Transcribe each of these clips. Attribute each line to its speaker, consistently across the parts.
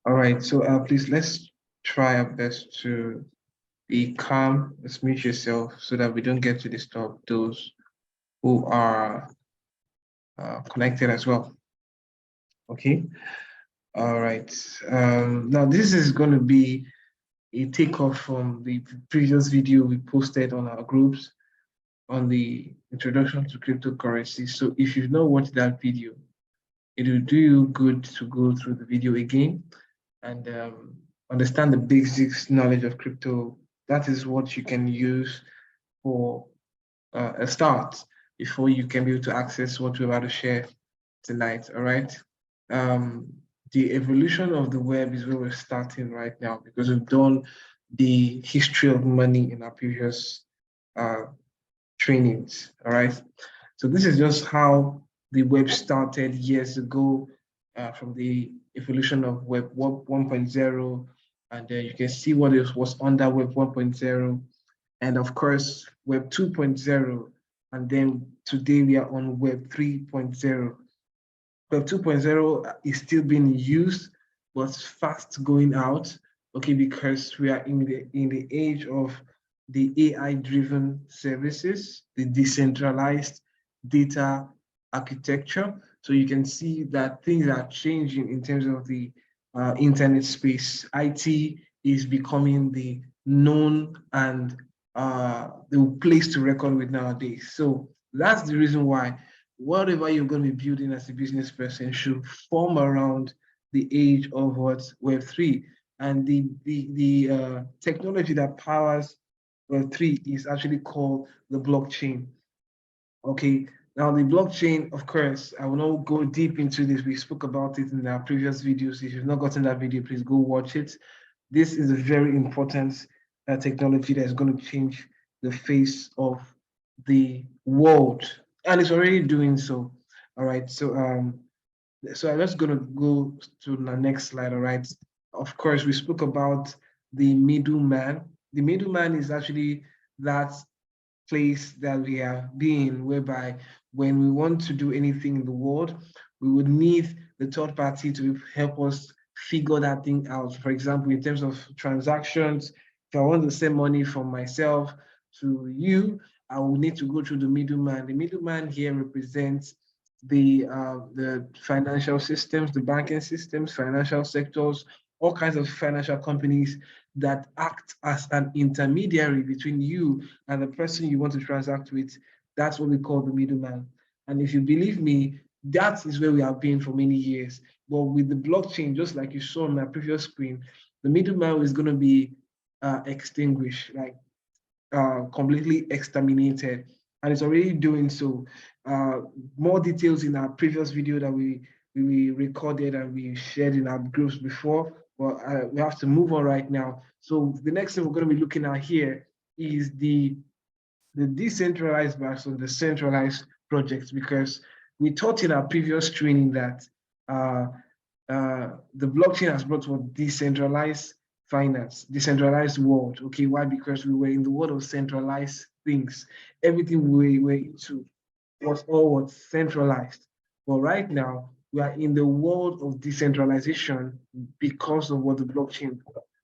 Speaker 1: All right, so please let's try our best to be calm. Let's mute yourself so that we don't get to disturb those who are connected as well. Okay. All right. Now this is going to be a takeoff from the previous video we posted on our groups on the introduction to cryptocurrency. So if you've not watched that video, it will do you good to go through the video again and understand the basics knowledge of crypto. That is what you can use for a start before you can be able to access what we're about to share tonight. All right. The evolution of the web is where we're starting right now because we've done the history of money in our previous trainings. All right. So this is just how the web started years ago from the evolution of Web 1.0. And you can see what was under Web 1.0. And of course, Web 2.0. And then today we are on Web 3.0. Web 2.0 is still being used, but fast going out, okay, because we are in the age of the AI-driven services, the decentralized data architecture. So you can see that things are changing in terms of the internet space. IT is becoming the known and the place to record with nowadays. So that's the reason why whatever you're going to be building as a business person should form around the age of Web3. And the technology that powers Web3 is actually called the blockchain. Okay, now the blockchain, of course, I will not go deep into this. We spoke about it in our previous videos. If you've not gotten that video, please go watch it. This is a very important technology that is going to change the face of the world, and it's already doing so. All right, so I'm just going to go to the next slide. All right, of course, we spoke about the middleman. The middleman is actually that place that we have been, whereby when we want to do anything in the world, we would need the third party to help us figure that thing out. For example, in terms of transactions, if I want to send money from myself to you, I will need to go through the middleman. The middleman here represents the financial systems, the banking systems, financial sectors, all kinds of financial companies that act as an intermediary between you and the person you want to transact with. That's what we call the middleman. And if you believe me, that is where we have been for many years. But with the blockchain, just like you saw on my previous screen, the middleman is going to be extinguished, like completely exterminated, and it's already doing so. More details in our previous video that we recorded and we shared in our groups before, but we have to move on right now. So the next thing we're going to be looking at here is the decentralized versus the centralized projects, because we taught in our previous training that the blockchain has brought what decentralized finance, decentralized world. Okay, why? Because we were in the world of centralized things. Everything we were into was all centralized. But right now, we are in the world of decentralization because of what the blockchain.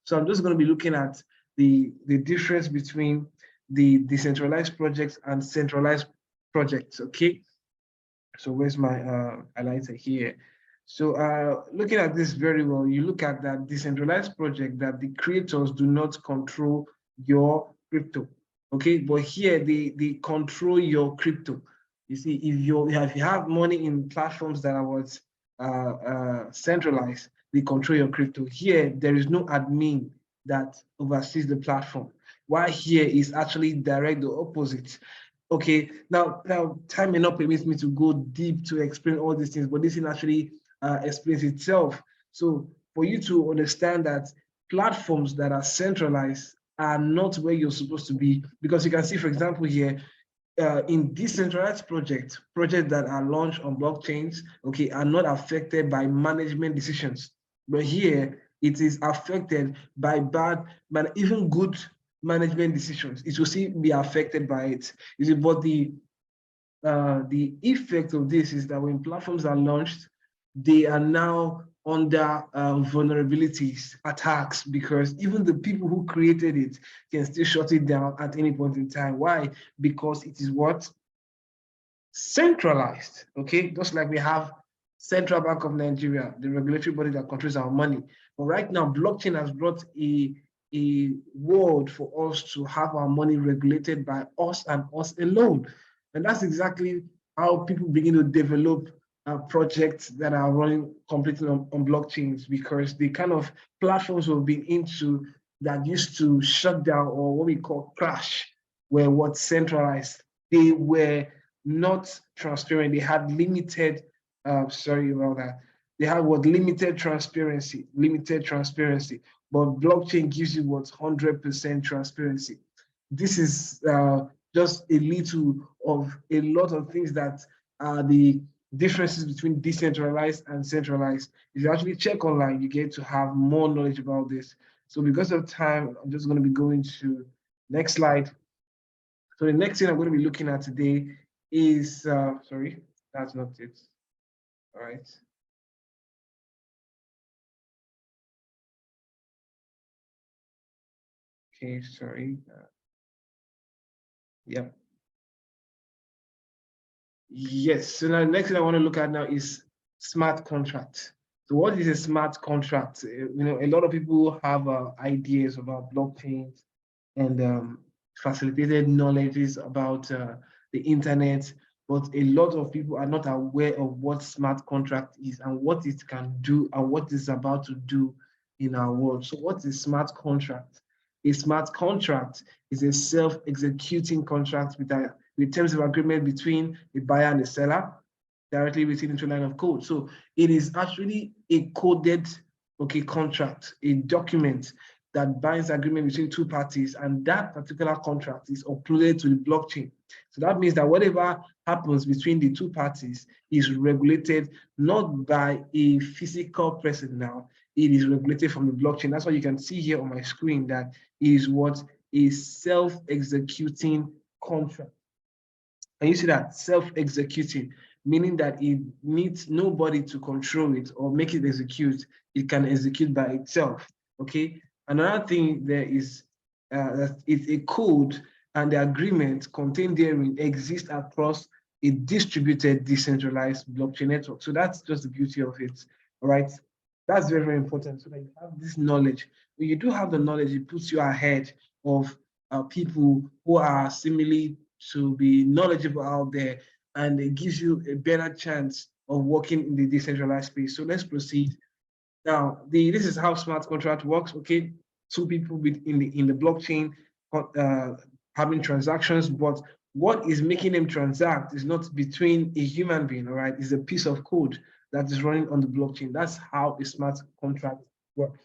Speaker 1: So I'm just going to be looking at the difference between the decentralized projects and centralized projects. Okay. So where's my highlighter here? So looking at this very well, you look at that decentralized project that the creators do not control your crypto. Okay, but here they control your crypto. You see, if you have money in platforms that are centralized, they control your crypto. Here, there is no admin that oversees the platform. While here is actually direct the opposite. Okay, now time may not permit me to go deep to explain all these things, but this thing actually explains itself. So for you to understand that platforms that are centralized are not where you're supposed to be, because you can see, for example, here, in decentralized projects that are launched on blockchains, okay, are not affected by management decisions. But here, it is affected by bad, but even good management decisions. It will still be affected by it. You see, but the effect of this is that when platforms are launched, they are now under vulnerabilities, attacks, because even the people who created it can still shut it down at any point in time. Why? Because it is what? Centralized, okay? Just like we have Central Bank of Nigeria, the regulatory body that controls our money. But right now, blockchain has brought a world for us to have our money regulated by us and us alone. And that's exactly how people begin to develop projects that are running completely on blockchains, because the kind of platforms we've been into that used to shut down, or what we call crash, were what? Centralized. They were not transparent. They had limited, sorry about that. They had what? Limited transparency. But blockchain gives you what? 100% transparency. This is just a little of a lot of things that are the differences between decentralized and centralized. If you actually check online, you get to have more knowledge about this. So because of time, I'm just going to be going to next slide. So the next thing I'm going to be looking at today is, sorry, that's not it. All right. Okay, sorry. Yep. Yes, so now the next thing I want to look at now is smart contracts. So what is a smart contract? A lot of people have ideas about blockchains and facilitated knowledges about the internet, but a lot of people are not aware of what smart contract is and what it can do and what it's about to do in our world. So what is smart contract? A smart contract is a self-executing contract with terms of agreement between the buyer and the seller directly written into a line of code. So it is actually a coded, contract, a document that binds agreement between two parties, and that particular contract is uploaded to the blockchain. So that means that whatever happens between the two parties is regulated not by a physical person now, it is regulated from the blockchain. That's what you can see here on my screen, that is what a self-executing contract. And you see that self-executing, meaning that it needs nobody to control it or make it execute. It can execute by itself. Okay. Another thing there is that it's a code, and the agreement contained therein exists across a distributed, decentralized blockchain network. So that's just the beauty of it. All right. That's very, very important. So that you have this knowledge. When you do have the knowledge, it puts you ahead of people who are similarly to be knowledgeable out there, and it gives you a better chance of working in the decentralized space. So let's proceed. Now, this is how smart contract works. Okay, two people in the blockchain having transactions, but what is making them transact is not between a human being, all right? It's a piece of code that is running on the blockchain. That's how a smart contract works.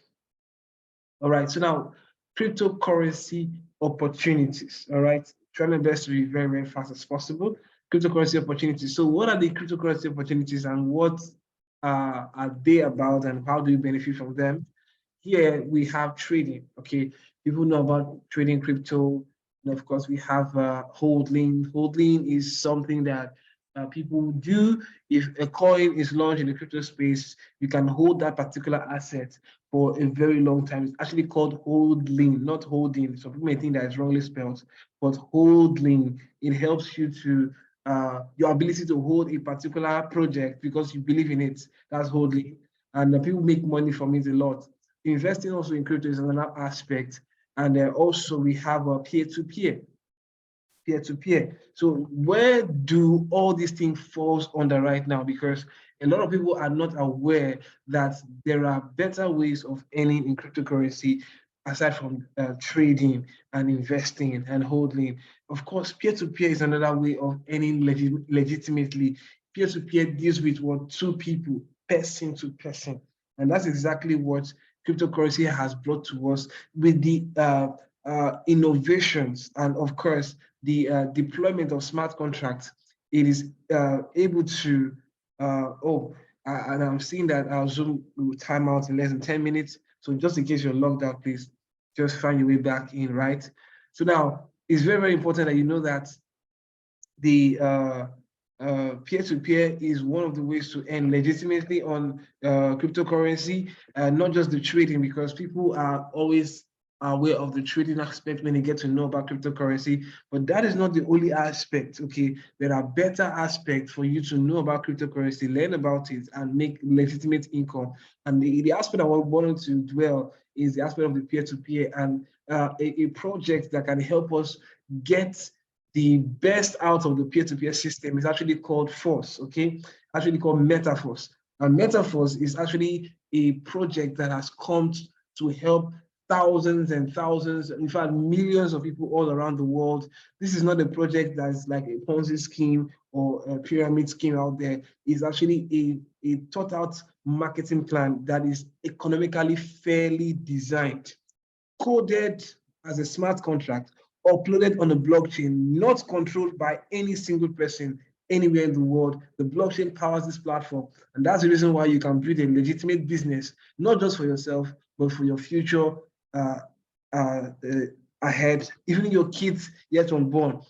Speaker 1: All right, so now cryptocurrency opportunities, all right? Trying my best to be very, very fast as possible. Cryptocurrency opportunities. So what are the cryptocurrency opportunities, and what are they about, and how do you benefit from them? Here we have trading, okay? People know about trading crypto. And of course, we have holding. Holding is something that people do. If a coin is launched in the crypto space, you can hold that particular asset for a very long time. It's actually called holding, not holding. Some people may think that it's wrongly spelled, but holding, it helps you to your ability to hold a particular project because you believe in it. That's holding. And people make money from it a lot. Investing also in crypto is another aspect. And also we have a peer-to-peer. Peer-to-peer. So where do all these things falls under right now? Because a lot of people are not aware that there are better ways of earning in cryptocurrency aside from trading and investing and holding. Of course, peer-to-peer is another way of earning legitimately. Peer-to-peer deals with what? Two people, person to person. And that's exactly what cryptocurrency has brought to us with the innovations and, of course, the deployment of smart contracts. It is able to, and I'm seeing that our Zoom will time out in less than 10 minutes. So just in case you're logged out, please just find your way back in, right? So now it's very, very important that you know that the peer-to-peer is one of the ways to earn legitimately on cryptocurrency, not just the trading, because people are always aware of the trading aspect when they get to know about cryptocurrency, but that is not the only aspect. Okay, there are better aspects for you to know about cryptocurrency, learn about it, and make legitimate income. And the aspect I wanted to dwell is the aspect of the peer-to-peer, and a project that can help us get the best out of the peer-to-peer system is actually called Force, okay? Actually called Metaforce. And Metaforce is actually a project that has come to help thousands and thousands, in fact, millions of people all around the world. This is not a project that's like a Ponzi scheme or a pyramid scheme out there. It's actually a thought out marketing plan that is economically fairly designed, coded as a smart contract, uploaded on a blockchain, not controlled by any single person anywhere in the world. The blockchain powers this platform. And that's the reason why you can build a legitimate business, not just for yourself, but for your future ahead, even your kids yet unborn.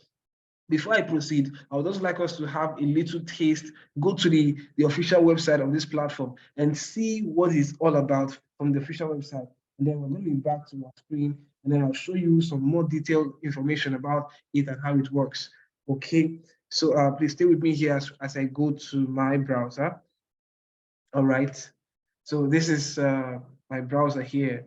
Speaker 1: Before I proceed, I would also like us to have a little taste, go to the official website of this platform and see what it's all about from the official website. And then we're going to be back to our screen, and then I'll show you some more detailed information about it and how it works. Okay, so please stay with me here as I go to my browser. All right, so this is my browser here.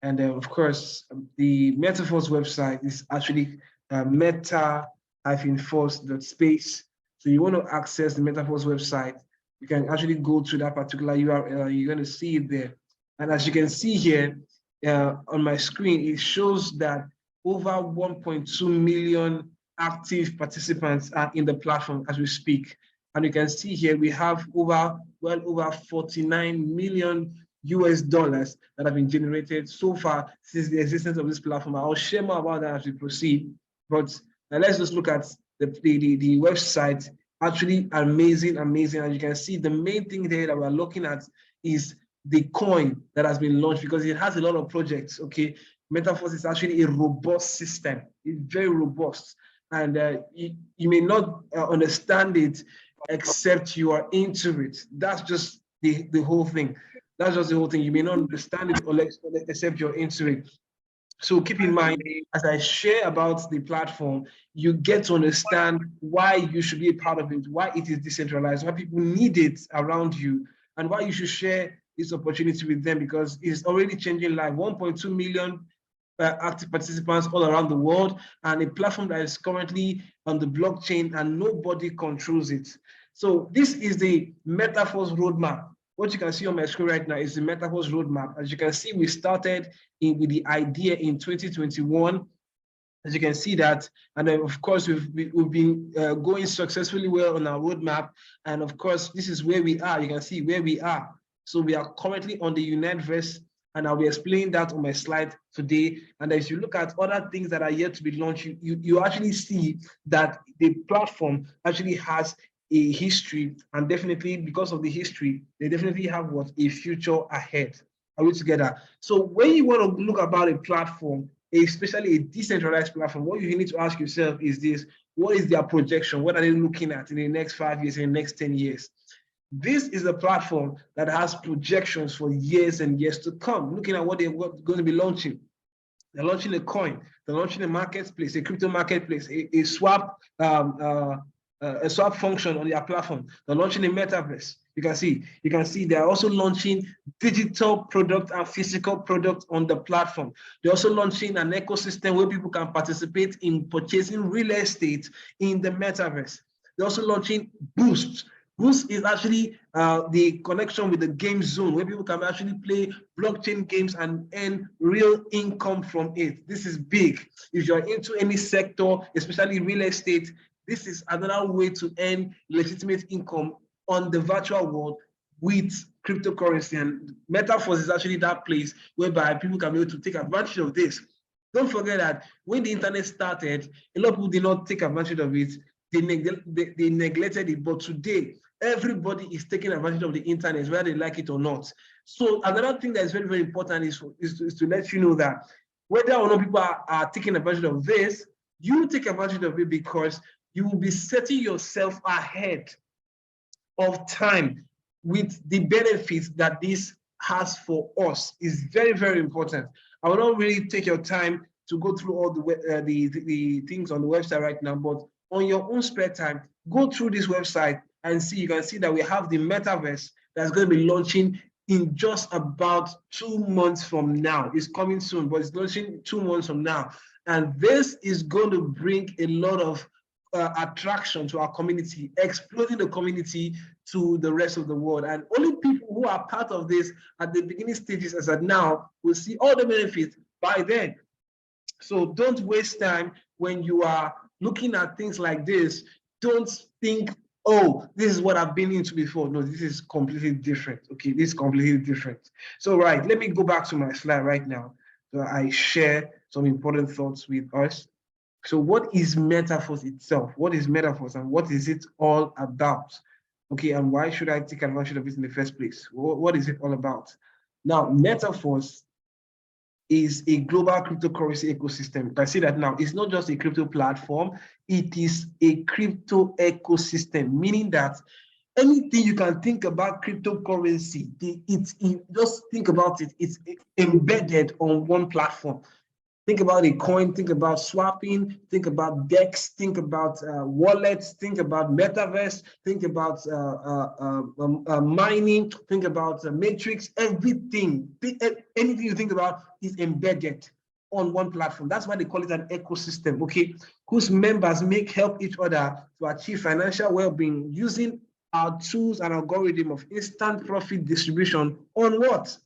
Speaker 1: And of course, the Metaforce website is actually meta-force.space. So you want to access the Metaforce website, you can actually go to that particular URL. You're going to see it there. And as you can see here on my screen, it shows that over 1.2 million active participants are in the platform as we speak. And you can see here we have well over 49 million US dollars that have been generated so far since the existence of this platform. I'll share more about that as we proceed. But let's just look at the website. Actually amazing. As you can see, the main thing there that we're looking at is the coin that has been launched, because it has a lot of projects. Okay, Metaforce is actually a robust system. It's very robust, and you may not understand it except you are into it. That's just the whole thing. That's just the whole thing. You may not understand it except you're into it. So keep in mind, as I share about the platform, you get to understand why you should be a part of it, why it is decentralized, why people need it around you, and why you should share this opportunity with them, because it's already changing life. 1.2 million active participants all around the world, and a platform that is currently on the blockchain and nobody controls it. So this is the Metaforce roadmap. What you can see on my screen right now is the Metaforce roadmap. As you can see, we started with the idea in 2021. As you can see that, and then of course we've been going successfully well on our roadmap. And of course, this is where we are. You can see where we are. So we are currently on the Unitverse, and I'll be explaining that on my slide today. And as you look at other things that are yet to be launched, you actually see that the platform actually has a history, and definitely because of the history, they definitely have a future ahead. Are we together? So when you want to look about a platform, especially a decentralized platform, what you need to ask yourself is this: what is their projection? What are they looking at in the next 5 years, in the next 10 years? This is a platform that has projections for years and years to come, looking at what they're going to be launching. They're launching a coin, they're launching a marketplace, a crypto marketplace, a swap function on their platform. They're launching a metaverse. You can see they're also launching digital product and physical product on the platform. They're also launching an ecosystem where people can participate in purchasing real estate in the metaverse. They're also launching Boost. Boost is actually the connection with the game zone, where people can actually play blockchain games and earn real income from it. This is big. If you're into any sector, especially real estate, this is another way to earn legitimate income on the virtual world with cryptocurrency. And Metaforce is actually that place whereby people can be able to take advantage of this. Don't forget that when the internet started, a lot of people did not take advantage of it. They neglected it. But today, everybody is taking advantage of the internet, whether they like it or not. So another thing that is very, very important is to let you know that whether or not people are taking advantage of this, you take advantage of it, because you will be setting yourself ahead of time with the benefits that this has for us. Is very, very important. I will not really take your time to go through all the things on the website right now, but on your own spare time, go through this website and see. You can see that we have the metaverse that's going to be launching in just about 2 months from now. It's coming soon, but it's launching 2 months from now. And this is going to bring a lot of attraction to our community, exploding the community to the rest of the world. And only people who are part of this at the beginning stages as of now will see all the benefits by then. So don't waste time when you are looking at things like this. Don't think, oh, this is what I've been into before. No, this is completely different. Okay, this is completely different. So, right, let me go back to my slide right now. So I share some important thoughts with us. So what is Metaverse itself? What is Metaverse and what is it all about? Okay, and why should I take advantage of it in the first place? What is it all about? Now, Metaverse is a global cryptocurrency ecosystem. I see that now. It's not just a crypto platform, it is a crypto ecosystem, meaning that anything you can think about cryptocurrency, just think about it, it's embedded on one platform. Think about a coin, think about swapping, think about DEX, think about wallets, think about metaverse, think about mining, think about matrix, everything, anything you think about is embedded on one platform. That's why they call it an ecosystem, okay, whose members help each other to achieve financial well-being using our tools and algorithm of instant profit distribution on what?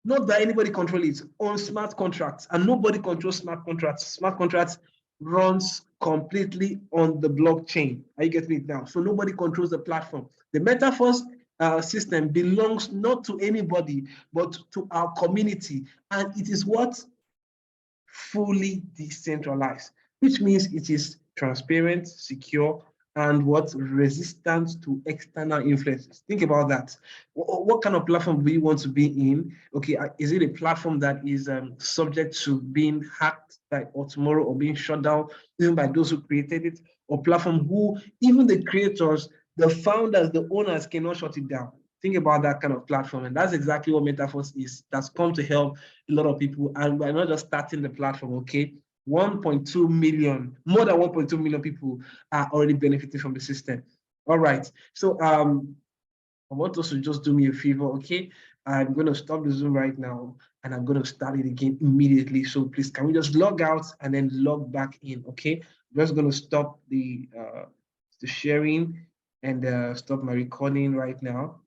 Speaker 1: Not that anybody control it, on smart contracts, and nobody controls smart contracts. Smart contracts runs completely on the blockchain. Are you getting it now? So nobody controls the platform. The Metaverse system belongs not to anybody, but to our community. And it is what? Fully decentralized, which means it is transparent, secure, and what? Resistant to external influences. Think about that. What kind of platform do you want to be in? Okay, is it a platform that is subject to being hacked by or tomorrow, or being shut down even by those who created it, or platform who even the creators, the founders, the owners cannot shut it down? Think about that kind of platform, and that's exactly what Metaverse is. That's come to help a lot of people, and we're not just starting the platform, okay? 1.2 million, more than 1.2 million people are already benefiting from the system. All right, so I want us to just do me a favor, okay? I'm going to stop the Zoom right now, and I'm going to start it again immediately. So please, can we just log out and then log back in, okay? I'm just going to stop the sharing and stop my recording right now.